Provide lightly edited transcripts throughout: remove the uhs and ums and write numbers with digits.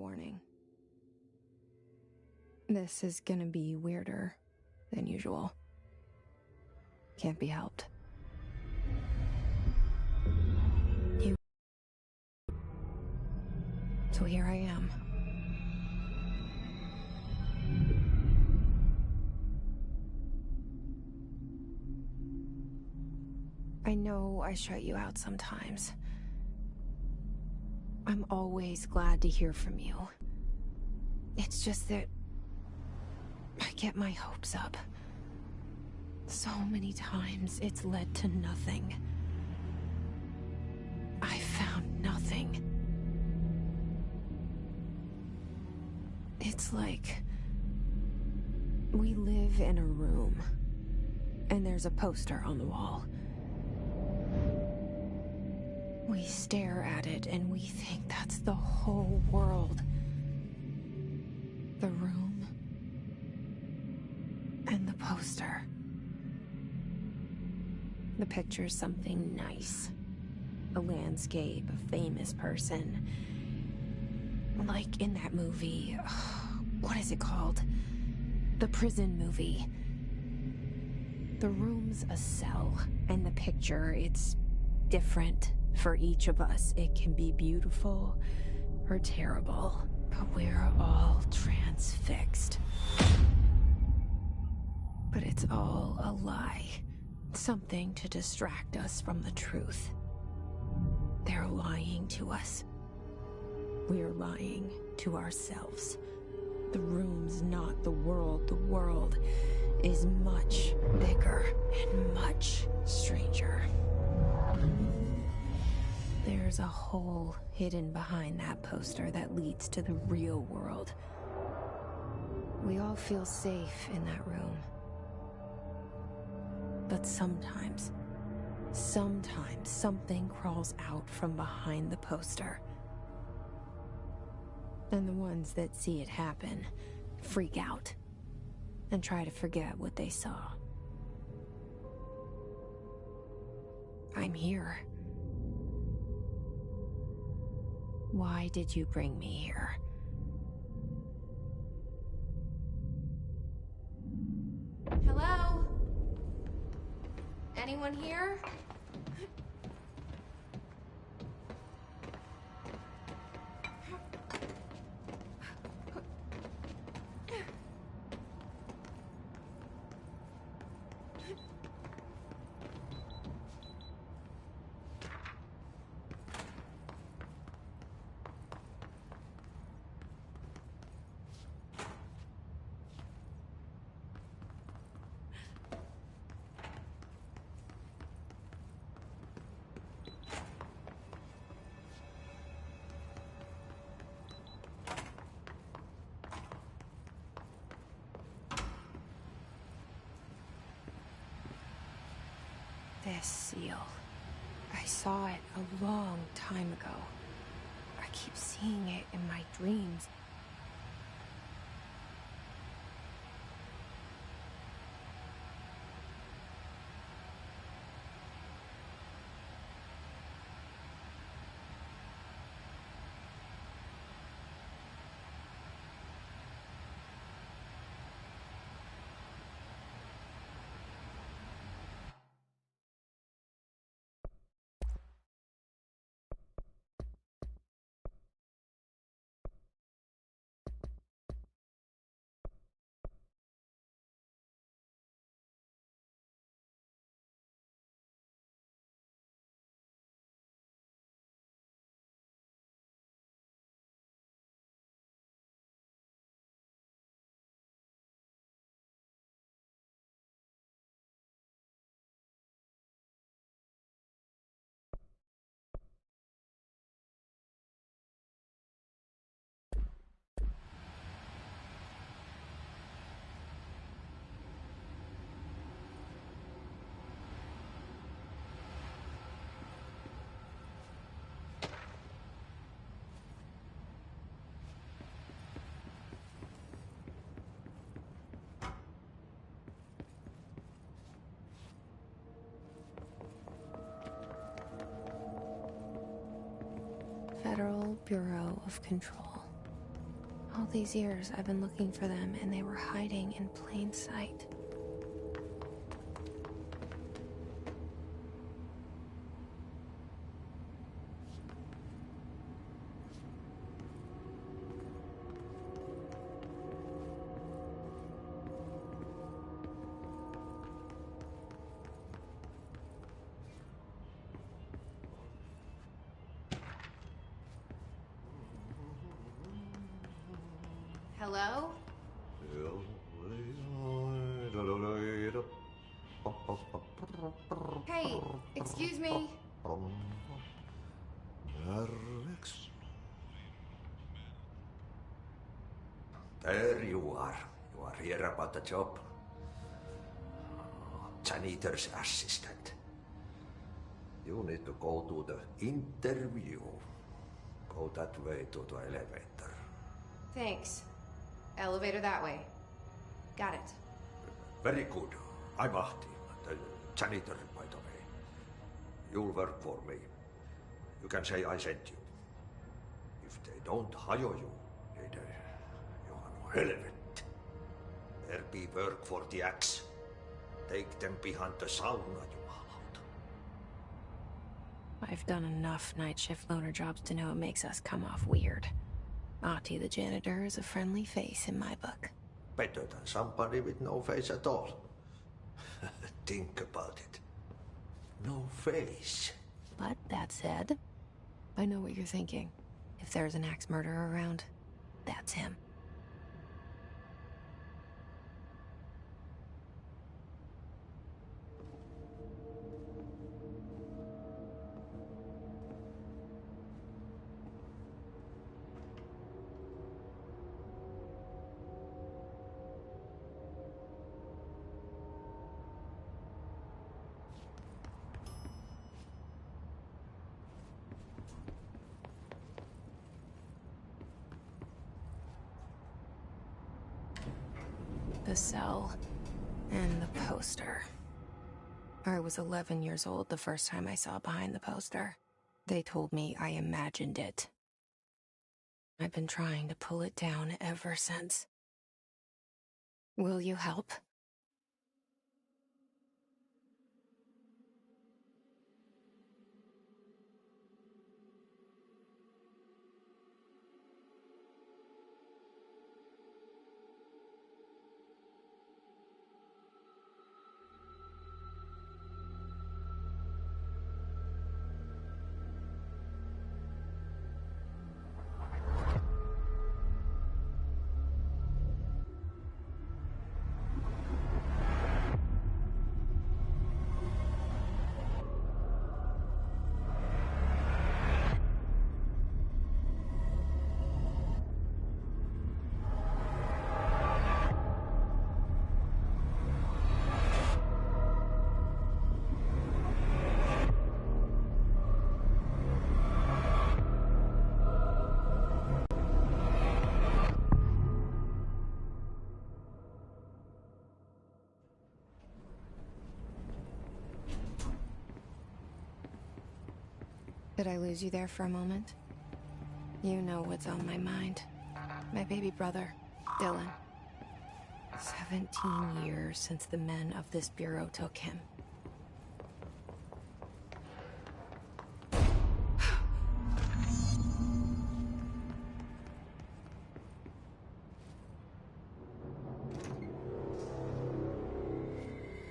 warning. This is gonna be weirder than usual. Can't be helped. So here I am. I know I shut you out sometimes. I'm always glad to hear from you. It's just that I get my hopes up. So many times it's led to nothing. I found nothing. It's like we live in a room, and there's a poster on the wall. We stare at it and we think that's the whole world. The room and the poster. The picture's something nice. A landscape, a famous person. Like in that movie, what is it called? The prison movie. The room's a cell, and the picture, it's different for each of us. It can be beautiful or terrible, but we're all transfixed. But it's all a lie. Something to distract us from the truth. They're lying to us. We're lying to ourselves. The room's not the world. The world is much bigger and much stranger. There's a hole hidden behind that poster that leads to the real world. We all feel safe in that room. But sometimes something crawls out from behind the poster. And the ones that see it happen freak out and try to forget what they saw. I'm here. Why did you bring me here? Hello? Anyone here? This seal. I saw it a long time ago. I keep seeing it in my dreams. Federal Bureau of Control. these years, I've been looking for them, and they were hiding in plain sight. Hello? Hey, excuse me. There you are. You are here about the job. Janitor's assistant. You need to go to the interview. Go that way to the elevator. Thanks. Elevator that way. Got it. Very good. I'm Ahti, the janitor, by the way. You'll work for me. You can say I sent you. If they don't hire you, you are no relevant. There be work for the axe. Take them behind the sauna, jumalauta. I've done enough night shift loner jobs to know it makes us come off weird. Ahti the janitor is a friendly face in my book. Better than somebody with no face at all. Think about it. No face. But that said, I know what you're thinking. If there's an axe murderer around, that's him. The cell and the poster. I was 11 years old the first time I saw behind the poster. They told me I imagined it. I've been trying to pull it down ever since. Will you help? Did I lose you there for a moment? You know what's on my mind. My baby brother, Dylan. 17 years since the men of this bureau took him.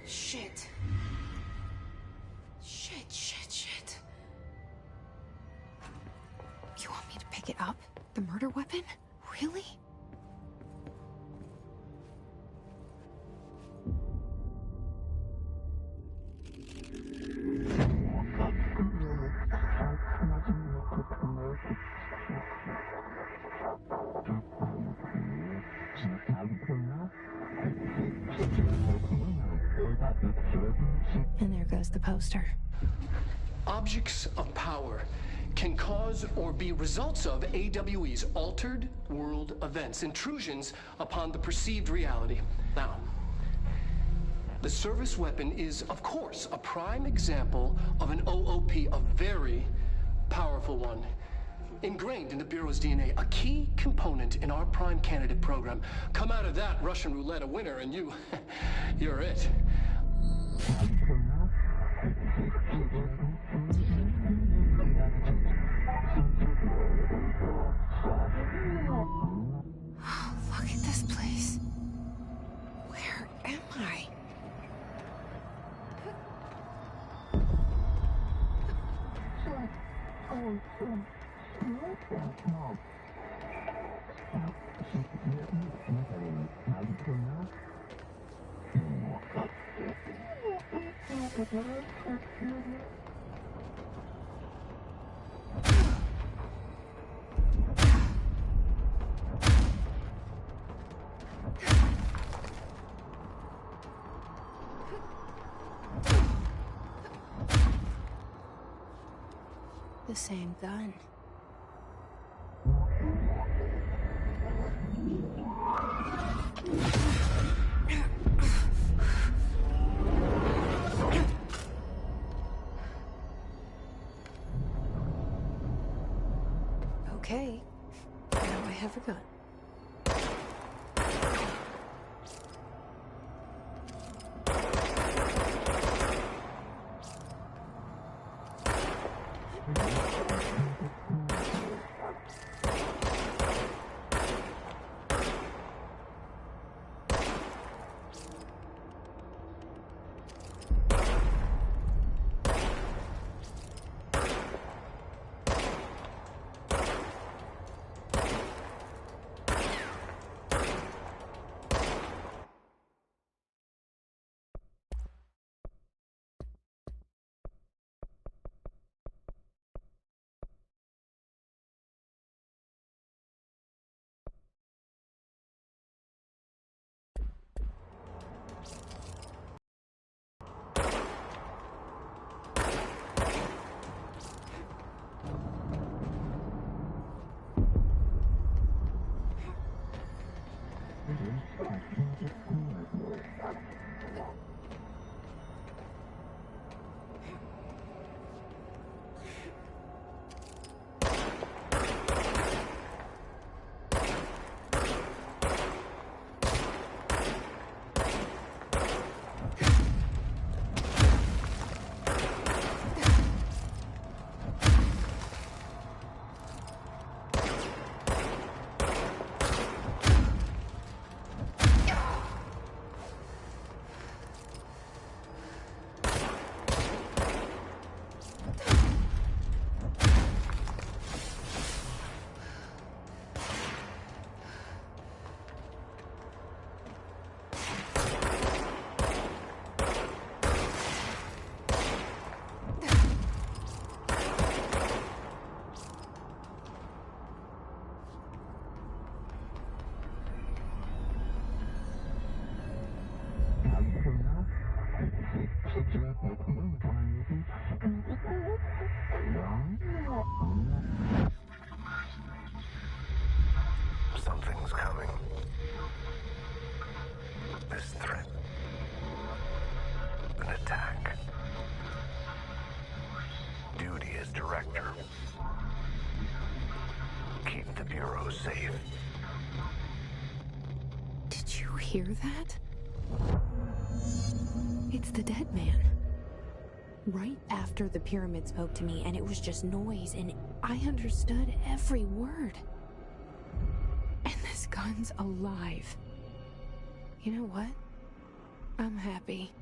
Shit. Shit. You want me to pick it up? The murder weapon? Really? And there goes the poster. Objects of power can cause or be results of AWE's altered world events, intrusions upon the perceived reality. Now, the service weapon is, of course, a prime example of an OOP, a very powerful one. ingrained in the Bureau's DNA, a key component in our prime candidate program. Come out of that Russian roulette a winner, and you're it. Oh, look at this place. Where am I? The same gun. Okay, now I have a gun. Something's coming. This threat. An attack. Duty as director. Keep the Bureau safe. Did you hear that? It's the dead man. Right after the pyramid spoke to me, and it was just noise, and I understood every word. And this gun's alive. You know what? I'm happy.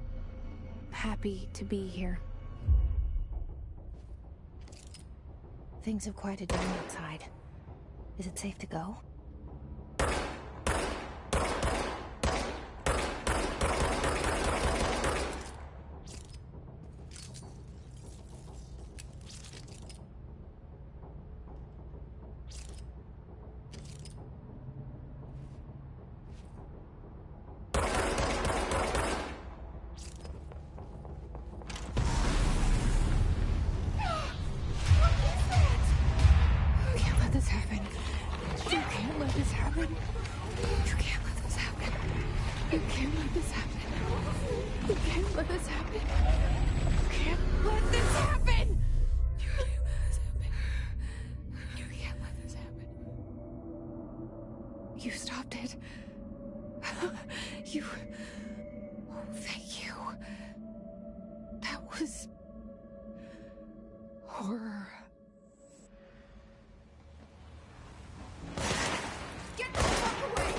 Happy to be here. Things have quieted down outside. Is it safe to go? Thank you. That was... horror. Get the fuck away!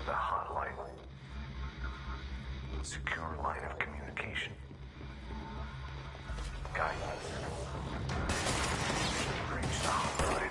The hotline. Secure line of communication. Guidance. Reach the hotline.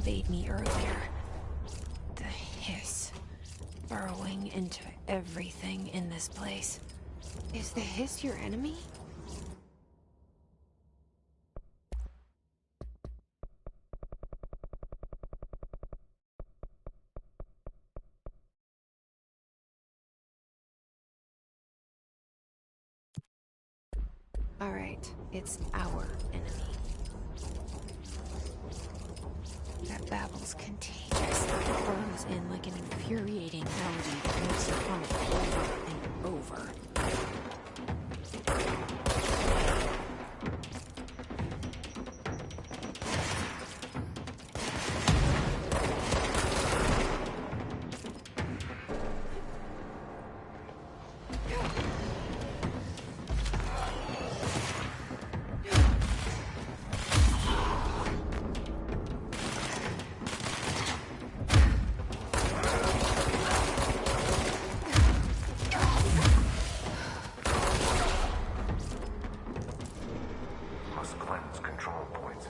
invade me earlier. The hiss. Burrowing into everything in this place. Is the hiss your enemy? Alright, it's our enemy. That babble's contagious. It burns in like an infuriating melody that makes you hum it over and over. Must cleanse control points.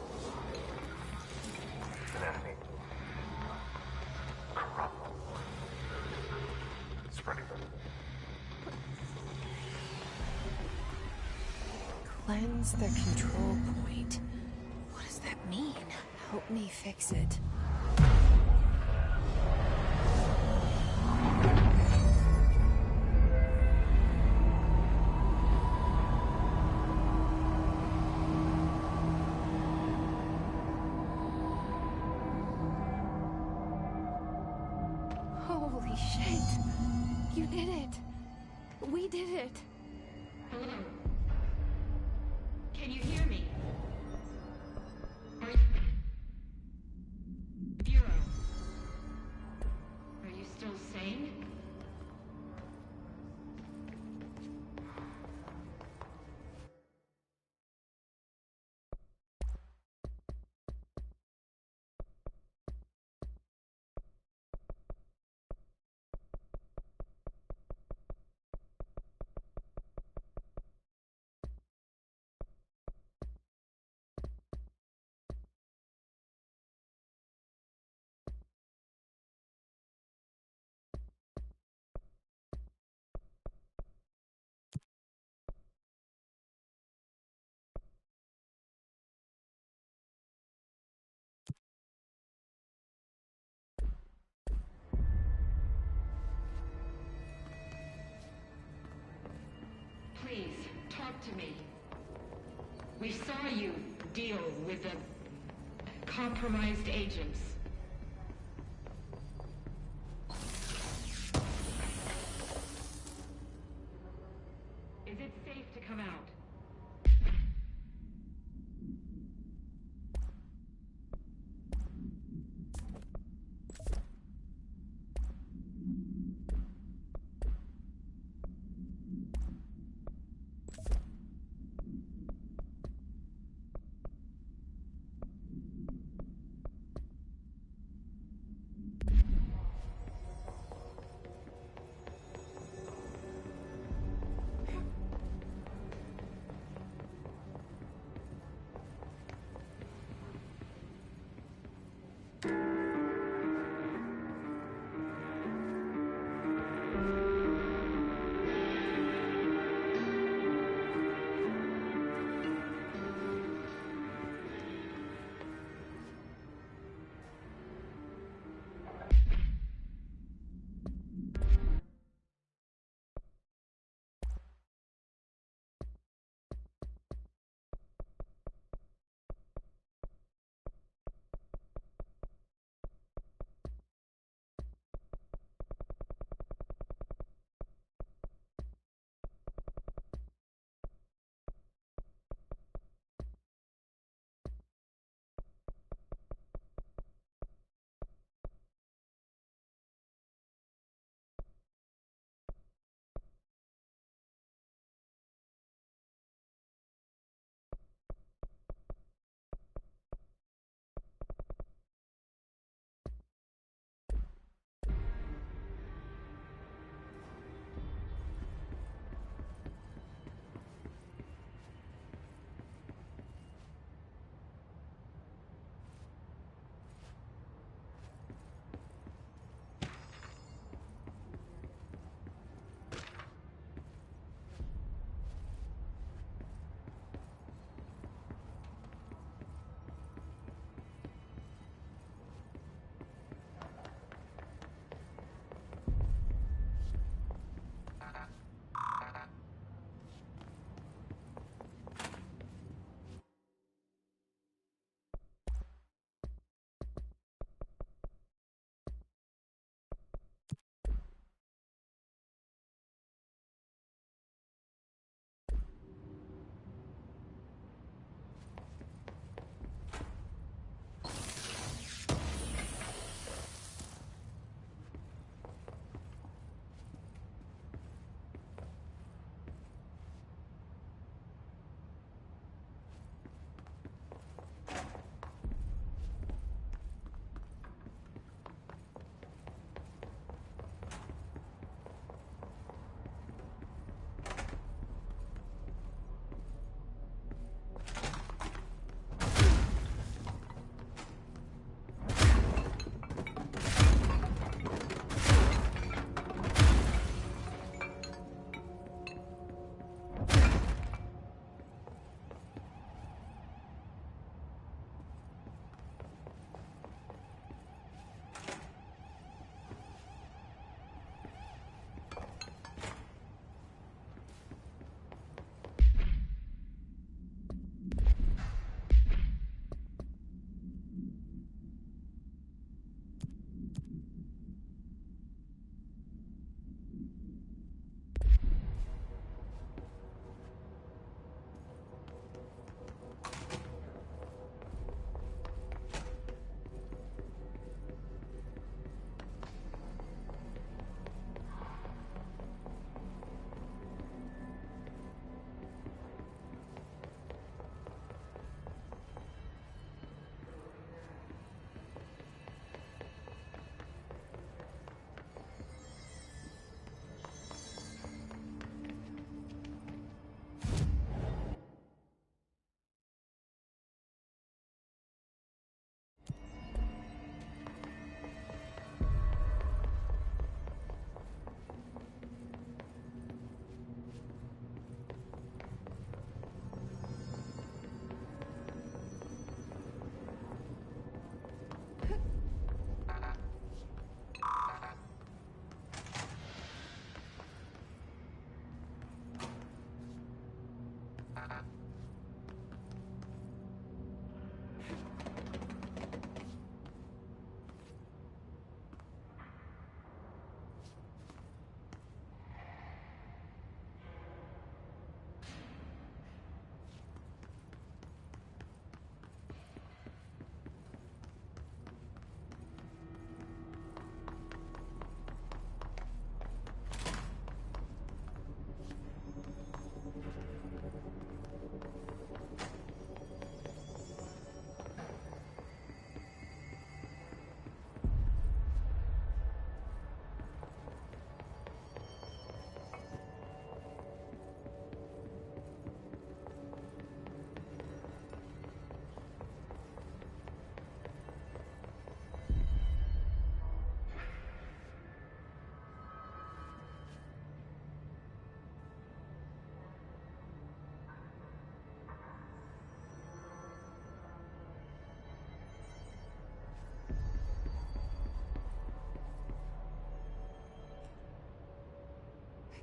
An enemy. Corrupt. Spreading them. Cleanse the control point. What does that mean? Help me fix it. Holy shit! You did it! We did it! Hello? Can you hear me? Bureau. Are you still sane? Please, talk to me. We saw you deal with the compromised agents. Is it safe to come out?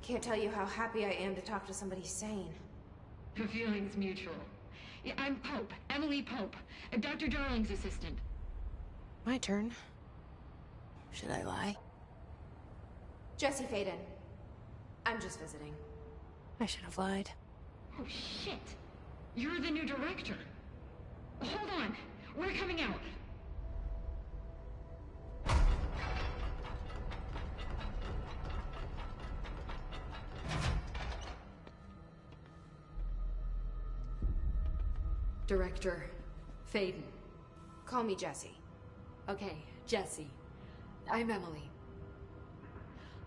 Can't tell you how happy I am to talk to somebody sane. The feeling's mutual. Yeah, I'm Pope, Emily Pope, Dr. Darling's assistant. My turn. Should I lie? Jesse Faden. I'm just visiting. I should have lied. Oh, shit. You're the new director. Hold on. We're coming out. Director Faden. Call me Jesse. Okay, Jesse. I'm Emily.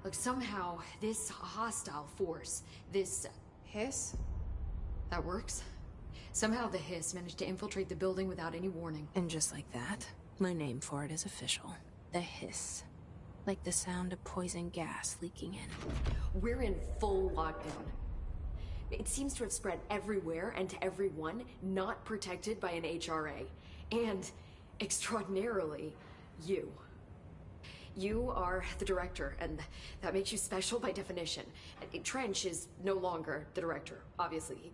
Look, somehow this hostile force, this... Hiss? That works? Somehow the hiss managed to infiltrate the building without any warning. And just like that, my name for it is official. The hiss. Like the sound of poison gas leaking in. We're in full lockdown. It seems to have spread everywhere and to everyone not protected by an HRA. And, extraordinarily, you. You are the director, and that makes you special by definition. Trench is no longer the director, obviously.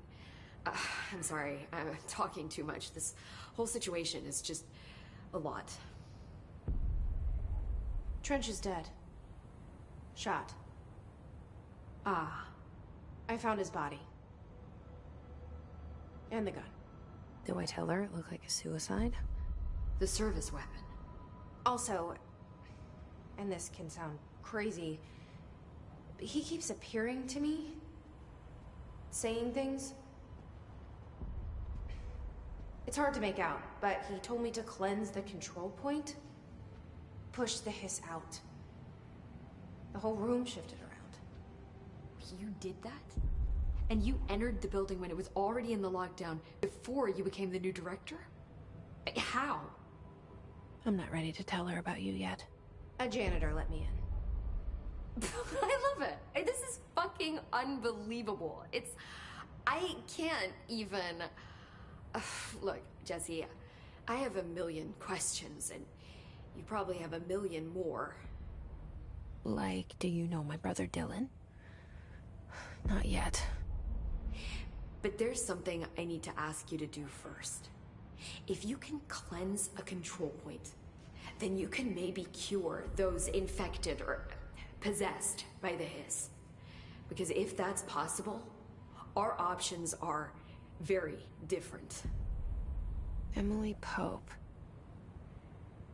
I'm sorry, I'm talking too much. This whole situation is just a lot. Trench is dead. Shot. Ah. I found his body. And the gun. Do I tell her it looked like a suicide? The service weapon. Also, and this can sound crazy, but he keeps appearing to me. Saying things. It's hard to make out, but he told me to cleanse the control point. Push the hiss out. The whole room shifted around. You did that? And you entered the building when it was already in the lockdown before you became the new director? How? I'm not ready to tell her about you yet. A janitor let me in. I love it. This is fucking unbelievable. I can't even... Look, Jesse, I have a million questions, and you probably have a million more. Like, do you know my brother Dylan? Not yet. But there's something I need to ask you to do first. If you can cleanse a control point, then you can maybe cure those infected or possessed by the hiss. Because if that's possible, our options are very different. Emily Pope.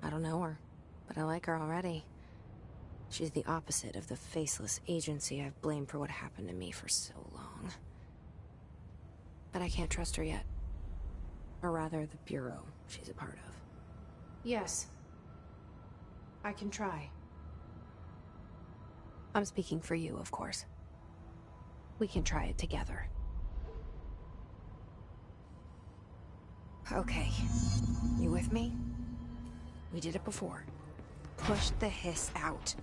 I don't know her, but I like her already. She's the opposite of the faceless agency I've blamed for what happened to me for so long. But I can't trust her yet. Or rather, the Bureau she's a part of. Yes. I can try. I'm speaking for you, of course. We can try it together. Okay. You with me? We did it before. Push the hiss out.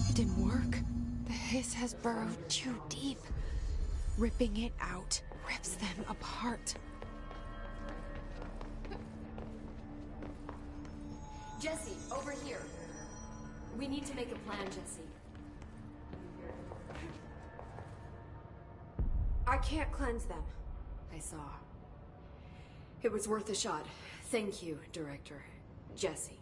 It didn't work. The hiss has burrowed too deep. Ripping it out rips them apart. Jesse, over here. We need to make a plan, Jesse. I can't cleanse them. I saw. It was worth a shot. Thank you, Director. Jesse.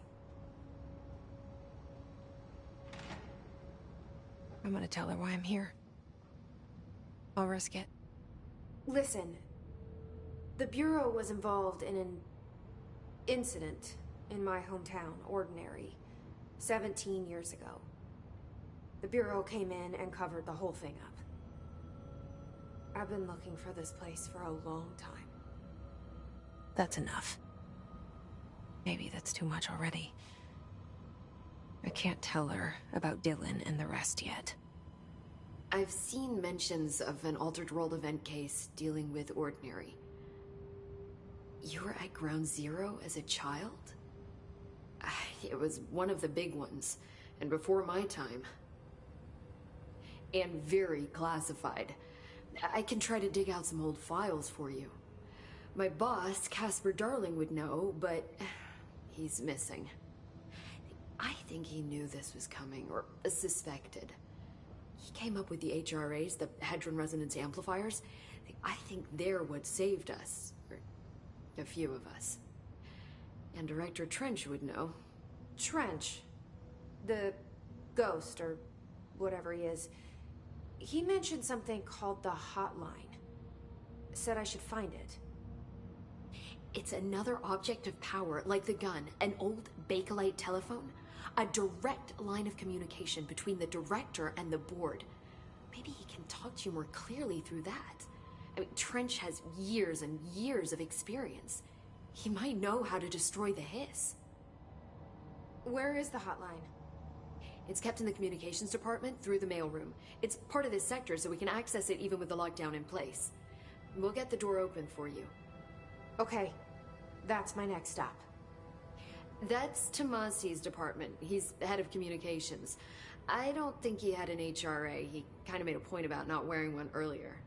I'm gonna tell her why I'm here. I'll risk it. Listen. The Bureau was involved in an incident in my hometown, Ordinary, 17 years ago. The Bureau came in and covered the whole thing up. I've been looking for this place for a long time. That's enough. Maybe that's too much already. I can't tell her about Dylan and the rest yet. I've seen mentions of an Altered World event case dealing with Ordinary. You were at Ground Zero as a child? It was one of the big ones, and before my time. And very classified. I can try to dig out some old files for you. My boss, Casper Darling, would know, but he's missing. I think he knew this was coming, or suspected. He came up with the HRAs, the Hadron Resonance Amplifiers. I think they're what saved us. Or a few of us. And Director Trench would know. Trench? The ghost, or whatever he is. He mentioned something called the Hotline. Said I should find it. It's another object of power, like the gun, an old Bakelite telephone. A direct line of communication between the director and the board. Maybe he can talk to you more clearly through that. I mean, Trench has years and years of experience. He might know how to destroy the hiss. Where is the hotline? It's kept in the communications department through the mailroom. It's part of this sector, so we can access it even with the lockdown in place. We'll get the door open for you. Okay, that's my next stop. That's Tomasi's department. He's the head of communications. I don't think he had an HRA. He kind of made a point about not wearing one earlier.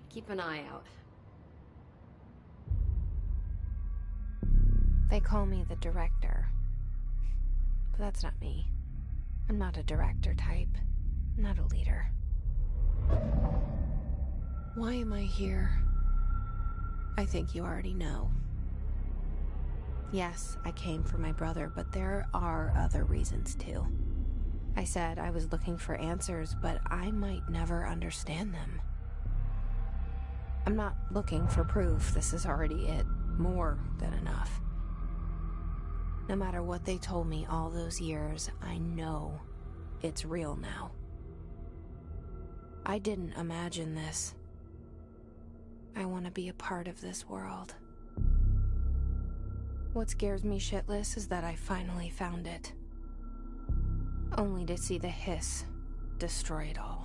Keep an eye out. They call me the director. But that's not me. I'm not a director type. I'm not a leader. Why am I here? I think you already know. Yes, I came for my brother, but there are other reasons too. I said I was looking for answers, but I might never understand them. I'm not looking for proof. This is already it. More than enough. No matter what they told me all those years, I know it's real now. I didn't imagine this. I want to be a part of this world. What scares me shitless is that I finally found it. Only to see the hiss destroy it all.